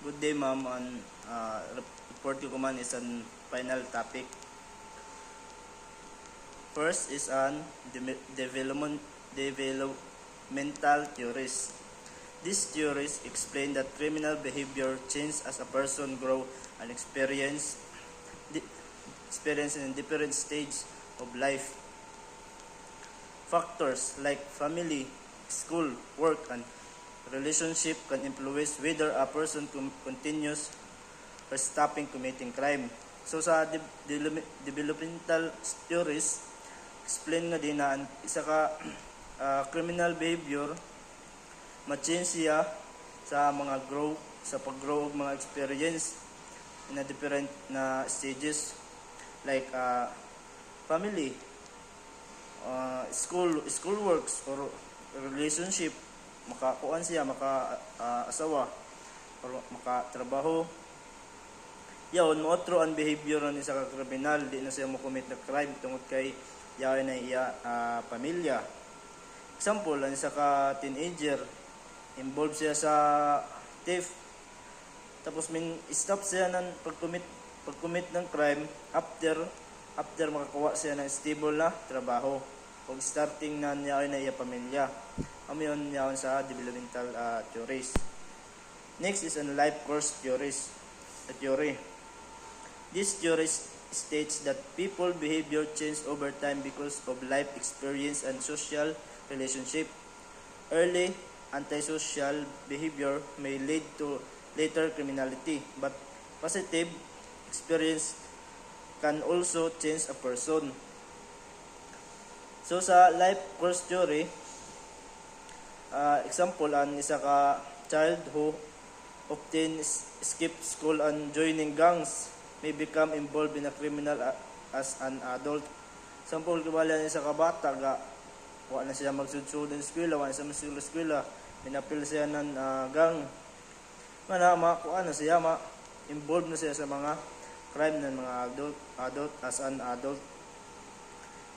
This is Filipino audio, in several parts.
Good day, ma'am. Report ko man is an final topic. First is on developmental theories. These theories explain that criminal behavior changes as a person grows and experience in different stages of life. Factors like family, school, work, and relationship can influence whether a person continues or stopping committing crime. So sa developmental theories, explain nga din na isa ka criminal behavior ma-change siya sa pag-grow og mga experience in a different na stages like family, school works or relationship, makakuan siya, asawa or makatrabaho. Yaon mo otro ang behavior ni sa kriminal, di na siya mo commit na crime tungod kay yaon na iya pamilya. Example, ang isa ka teenager, involved siya sa theft. Tapos stop siya ng pag-commit ng crime after makakuha siya ng stable na trabaho o starting na yaon na iya pamilya. Ayon yaon sa developmental theories. Next is an life course theory. This theory states that people behavior change over time because of life experience and social relationship. Early antisocial behavior may lead to later criminality, but positive experience can also change a person. So sa life course theory, example, ang isa ka child who often skip school and joining gangs may become involved in a criminal as an adult. Example, kabala ang isa ka bata ga wala na siya magsudsud ng eskwela, wala na siya magsudsud ng eskwela, minapil siya ng gang. Kuan na siya, involved na siya sa mga crime ng mga adult as an adult.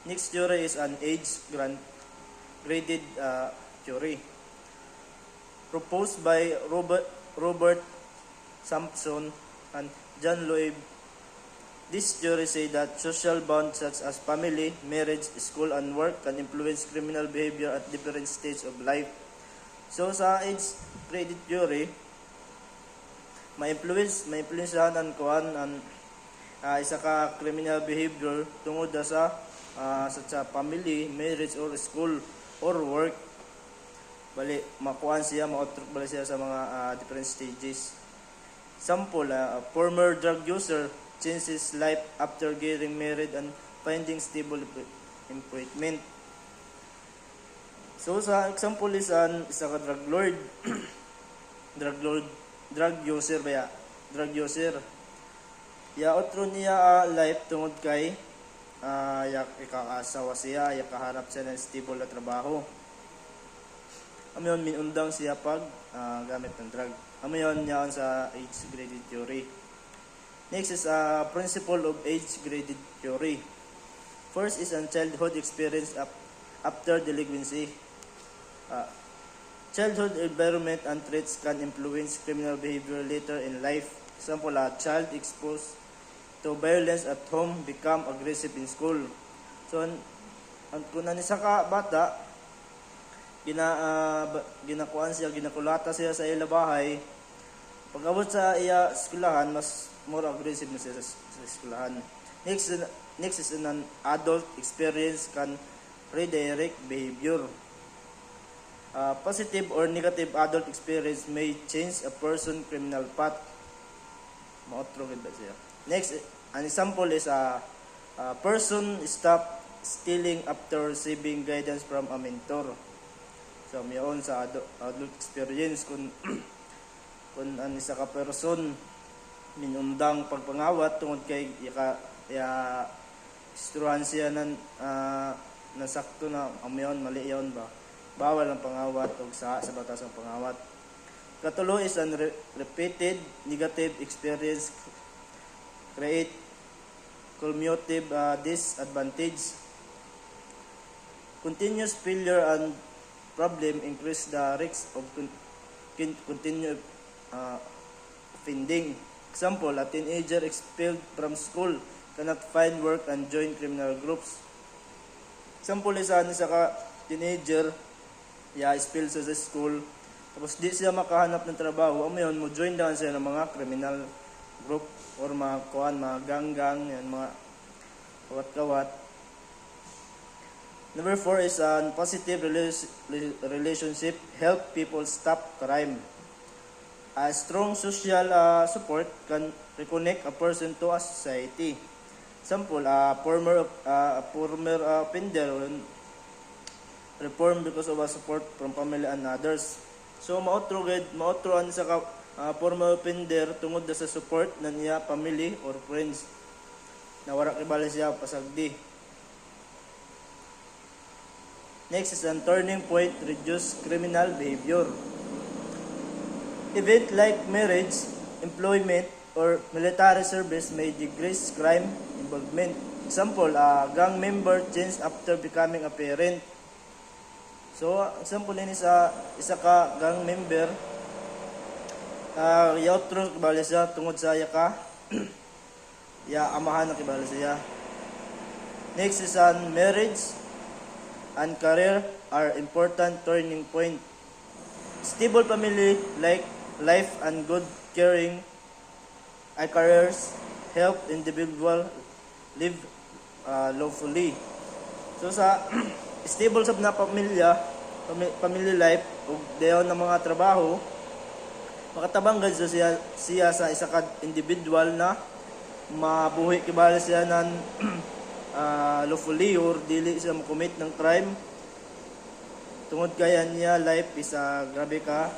Next theory is an age graded theory proposed by Robert Sampson and John Loeb. This theory says that social bonds such as family, marriage, school, and work can influence criminal behavior at different stages of life. So sa age graded theory, ma-influence ang kuan ang isa ka criminal behavior tungod sa family, marriage, or school, or work. Bali, makuan siya, ma-outrock bali siya sa mga different stages. Example, former drug user changes life after getting married and finding stable employment. So sa example is isa ka drug lord, drug user. Ya otro niya life tungod kay ikakasawa siya, kahanap siya ng stable na trabaho. Amayon minundang siya pag gamit ng drug. Amayon yaon sa age graded theory. Next is principle of age graded theory. First is an childhood experience after delinquency. Childhood environment and traits can influence criminal behavior later in life. Example, a child exposed to violence at home become aggressive in school. So, kung isa ka bata, ginakulata siya sa ila bahay, pag-abot sa iya eskwelahan, mas more aggressive na siya sa eskwelahan. Next is an adult experience can redirect behavior. Positive or negative adult experience may change a person criminal path. Maotrogid ba siya? Next, an example is a person stop stealing after receiving guidance from a mentor. So, mayon sa adult experience kung an isa ka person minundang pagpangawat tungod kay istruhan siya ng nasakto na amayon, mali yun ba? Bawal ang pangawat o sa batas ang pangawat. Katulo is an repeated negative experience create cumulative disadvantage. Continuous failure and problem increase the risk of continued offending. Example, a teenager expelled from school cannot find work and join criminal groups. Example, isa ka teenager, expelled sa school, tapos di siya makahanap ng trabaho, amayon mo join down siya ng mga criminal group or mga ganggang, yan, mga kawat-kawat. Number 4 is a positive relationship help people stop crime. A strong social support can reconnect a person to a society. Example, a former offender will reform because of a support from family and others. So maotro an sa former offender tungod sa support na niya family or friends na wala kibali siya pasagdi. Next is an turning point, reduce criminal behavior. Event like marriage, employment, or military service may decrease crime involvement. Example, a gang member changed after becoming a parent. So, example ini isa ka gang member, yautro kibali siya tungod sa ka, amahan na kibali siya. Next is an marriage and career are important turning point. Stable family like life and good caring careers help individual live lawfully. So sa stable sa na family life ug dayon ng mga trabaho, makatabanggan siya sa isa ka individual na mabuhi kibali siya nan lawfully or dili siya commit ng crime. Tungod kaya niya life is grabe ka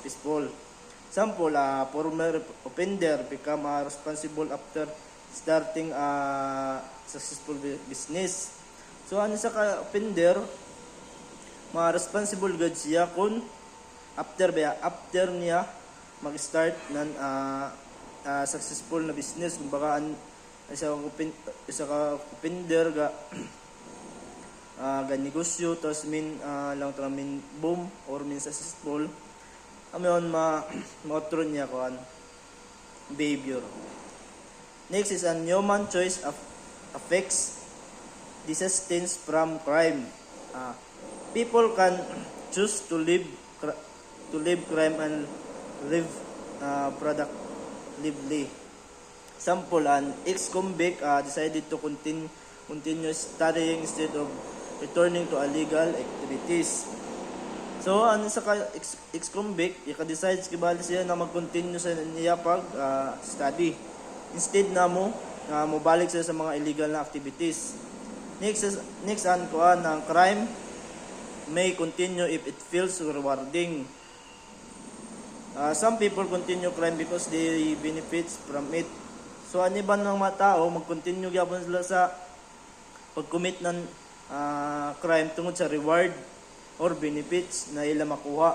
peaceful. Example, former offender become responsible after starting a successful business. So ano sa ka offender, responsible gud siya kung after niya mag-start ng successful na business. Kung baka isa ka offender ga negosyo tapos lang min boom or min successful, amayon maotro niya ko behavior. Next is an human choice affects desistance from crime. People can choose to live crime and live productively. Example, an ex-convict decided to continue studying instead of returning to illegal activities. So, sa ex-convict, decide kibali siya na mag-continue sa niya study. Instead na balik siya sa mga illegal na activities. Next ang crime may continue if it feels rewarding. Some people continue crime because they benefits from it. So, aniban ng mga tao, mag-continue gyapon sila sa pag-commit ng crime tungod sa reward or benefits na ila makuha.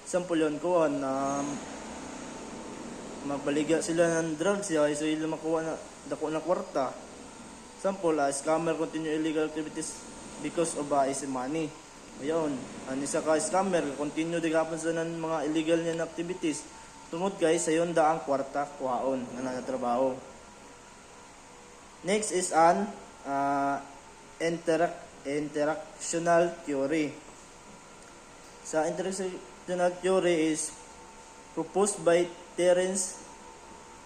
Example yun ko, magbaligya sila ng drugs, so ila makuha na dako na kwarta. Example, scammer continue illegal activities because of easy money. Ayun, isa ka scammer, continue digapon sa ng mga illegal niya na activities. Tungod guys, sayon daang kwarta kuhaon na nanatrabaho. Next is an interactional theory. Sa interactional theory is proposed by Terence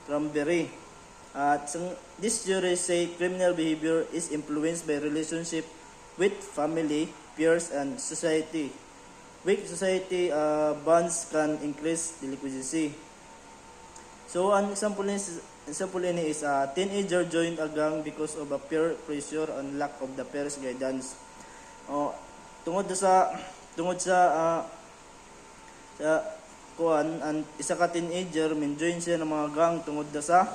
Cranberry. This theory say criminal behavior is influenced by relationship with family, peers, and society. Weak society bonds can increase delinquency. So, an example ini is a teenager joined a gang because of a peer pressure and lack of the parents' guidance. Tungod sa isa ka teenager join siya ng mga gang tungod sa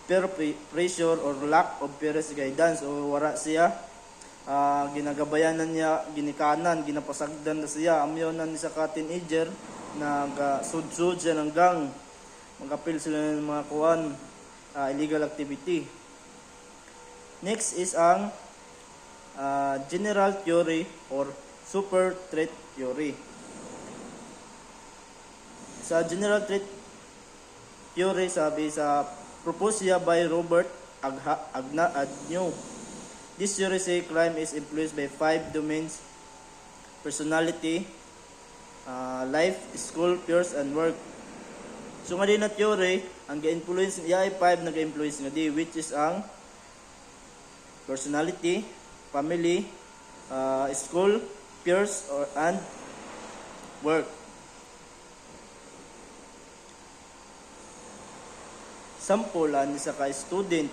peer pressure or lack of parents' guidance, o wala siya ginagabayanan niya, ginikanan, ginapasagdan na siya. Amyonan isa ka teenager na sudsud siya ng gang, mag-appeal sila ng mga illegal activity. Next is ang general theory or super threat theory. Sa general trait theory, sabi sa proposed siya by Robert Agnew. This theory say crime is influenced by 5 domains: personality, life, school, peers, and work. So nga din na theory, ang ga-influence niya ay 5 na ga-influence nga di, which is ang personality, family, school, peers, and work. Sample, isa ka student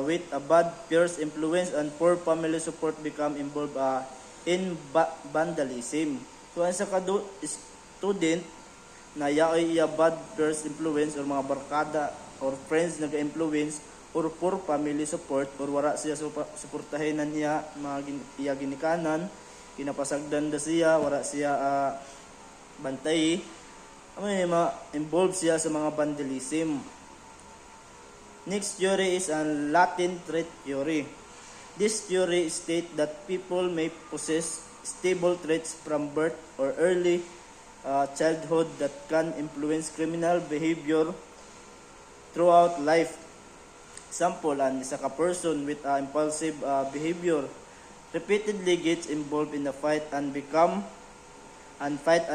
with a bad peers influence and poor family support become involved in vandalism. So, isa ka student na iya bad peers influence or mga barkada or friends nag-influence or poor family support or wala siya suportahinan niya iya ginikanan, kinapasagdan da siya, wala siya bantay, ma-involve siya sa mga vandalism. Next theory is an latent trait theory. This theory states that people may possess stable traits from birth or early childhood that can influence criminal behavior throughout life. Example, isa ka person with impulsive behavior repeatedly gets involved in a fight and fight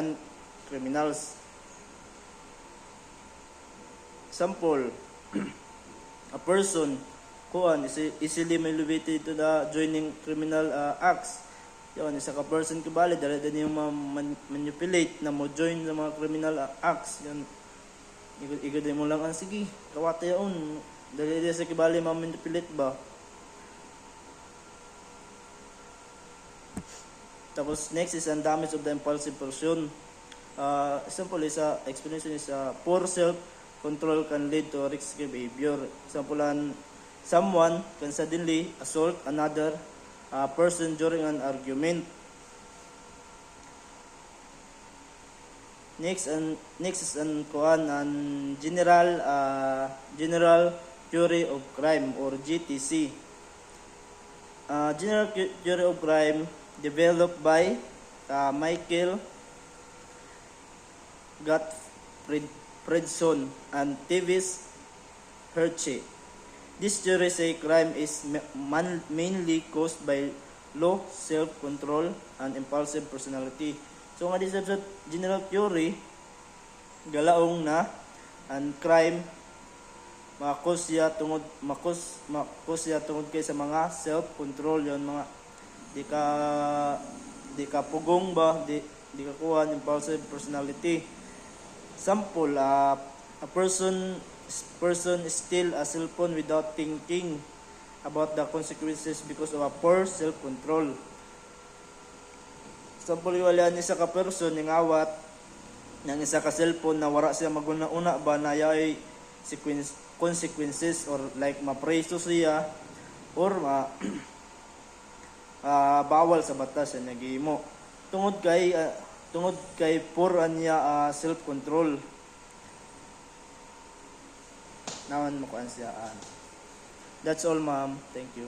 criminals. Example, a person is easily motivated to the joining criminal acts. Yun, isa ka person kabali, dala din yung manipulate na mo join sa mga criminal acts. Yun, igad mo lang, sige, kawata yun. Dali din sa kibali manipulate ba? Tapos next is ang damage of the impulsive person. Example is explanation is poor self-control can lead to risky behavior. Example, someone can suddenly assault another person during an argument. Next is an general theory of crime or GTC. General theory of crime developed by Michael Gottfredson and Tavis Hershey. This theory say crime is mainly caused by low self-control and impulsive personality. So nga di sa general theory, galaong na ang crime makos siya tungod kay sa mga self-control yon, mga di ka pugong ba, di ka kuha ng impulsive personality. Sample, a person steal a cellphone without thinking about the consequences because of a poor self-control. Sample, wala ni sa ka person ng awat ng isa ka cellphone na wala siya maguna-una ba na yay consequences or like mapreso siya or bawal sa batas sa nagihimo tungod kay poor niya self control naman mo kuan siya. That's all, ma'am. Thank you.